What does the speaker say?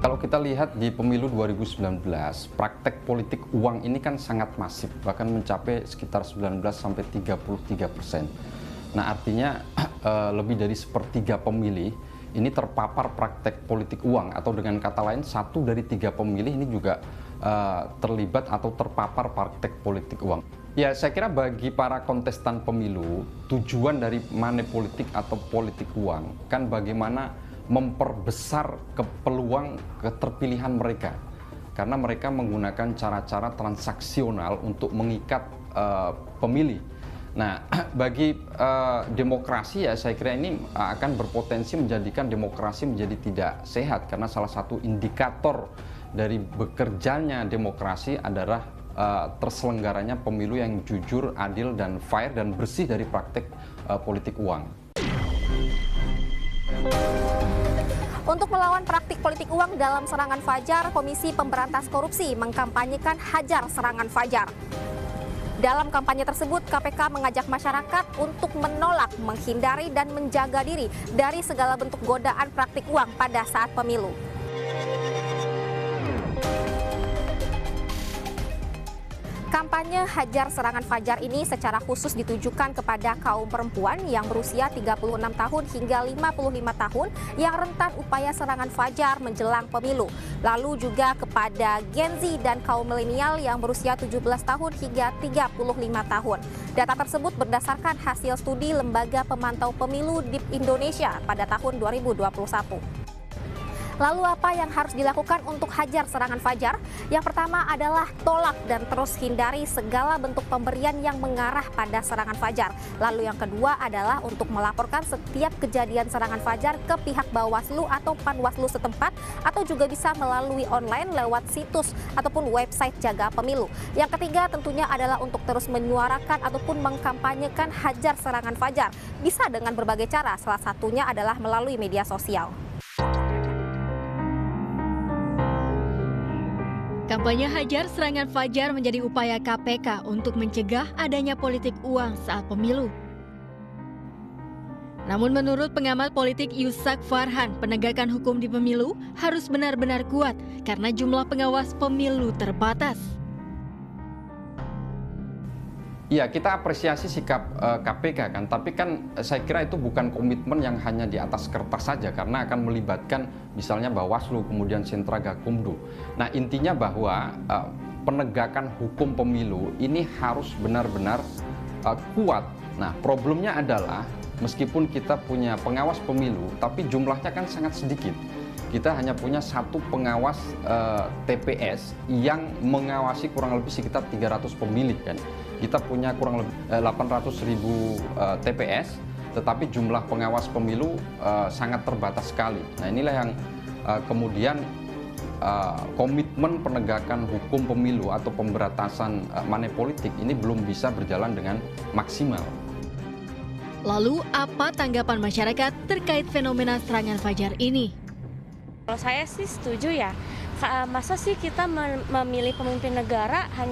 Kalau kita lihat di pemilu 2019, praktek politik uang ini kan sangat masif, bahkan mencapai sekitar 19-33%. Nah, artinya lebih dari sepertiga pemilih ini terpapar praktek politik uang, atau dengan kata lain 1 dari 3 pemilih ini juga terlibat atau terpapar praktek politik uang. Ya, saya kira bagi para kontestan pemilu, tujuan dari money politik atau politik uang kan bagaimana memperbesar peluang keterpilihan mereka, karena mereka menggunakan cara-cara transaksional untuk mengikat pemilih. Nah, bagi demokrasi ya saya kira ini akan berpotensi menjadikan demokrasi menjadi tidak sehat, karena salah satu indikator dari bekerjanya demokrasi adalah terselenggaranya pemilu yang jujur, adil, dan fair, dan bersih dari praktek politik uang. Untuk melawan praktik politik uang dalam serangan fajar, Komisi Pemberantas Korupsi mengkampanyekan Hajar Serangan Fajar. Dalam kampanye tersebut, KPK mengajak masyarakat untuk menolak, menghindari, dan menjaga diri dari segala bentuk godaan praktik uang pada saat pemilu. Kampanye Hajar Serangan Fajar ini secara khusus ditujukan kepada kaum perempuan yang berusia 36 tahun hingga 55 tahun yang rentan upaya serangan fajar menjelang pemilu. Lalu juga kepada Gen Z dan kaum milenial yang berusia 17 tahun hingga 35 tahun. Data tersebut berdasarkan hasil studi Lembaga Pemantau Pemilu DIP Indonesia pada tahun 2021. Lalu apa yang harus dilakukan untuk hajar serangan fajar? Yang pertama adalah tolak dan terus hindari segala bentuk pemberian yang mengarah pada serangan fajar. Lalu yang kedua adalah untuk melaporkan setiap kejadian serangan fajar ke pihak Bawaslu atau Panwaslu setempat, atau juga bisa melalui online lewat situs ataupun website Jaga Pemilu. Yang ketiga tentunya adalah untuk terus menyuarakan ataupun mengkampanyekan hajar serangan fajar. Bisa dengan berbagai cara, salah satunya adalah melalui media sosial. Kampanye Hajar Serangan Fajar menjadi upaya KPK untuk mencegah adanya politik uang saat pemilu. Namun menurut pengamat politik Yusak Farhan, penegakan hukum di pemilu harus benar-benar kuat karena jumlah pengawas pemilu terbatas. Ya, kita apresiasi sikap KPK kan, tapi kan saya kira itu bukan komitmen yang hanya di atas kertas saja, karena akan melibatkan misalnya Bawaslu, kemudian Sentra Gakumdu. Nah, intinya bahwa penegakan hukum pemilu ini harus benar-benar kuat. Nah, problemnya adalah meskipun kita punya pengawas pemilu, tapi jumlahnya kan sangat sedikit. Kita hanya punya satu pengawas TPS yang mengawasi kurang lebih sekitar 300 pemilih kan. Kita punya kurang lebih 800.000 TPS, tetapi jumlah pengawas pemilu sangat terbatas sekali. Nah, inilah yang kemudian komitmen penegakan hukum pemilu atau pemberantasan money politik ini belum bisa berjalan dengan maksimal. Lalu apa tanggapan masyarakat terkait fenomena serangan fajar ini? Kalau saya sih setuju ya, masa sih kita memilih pemimpin negara hanya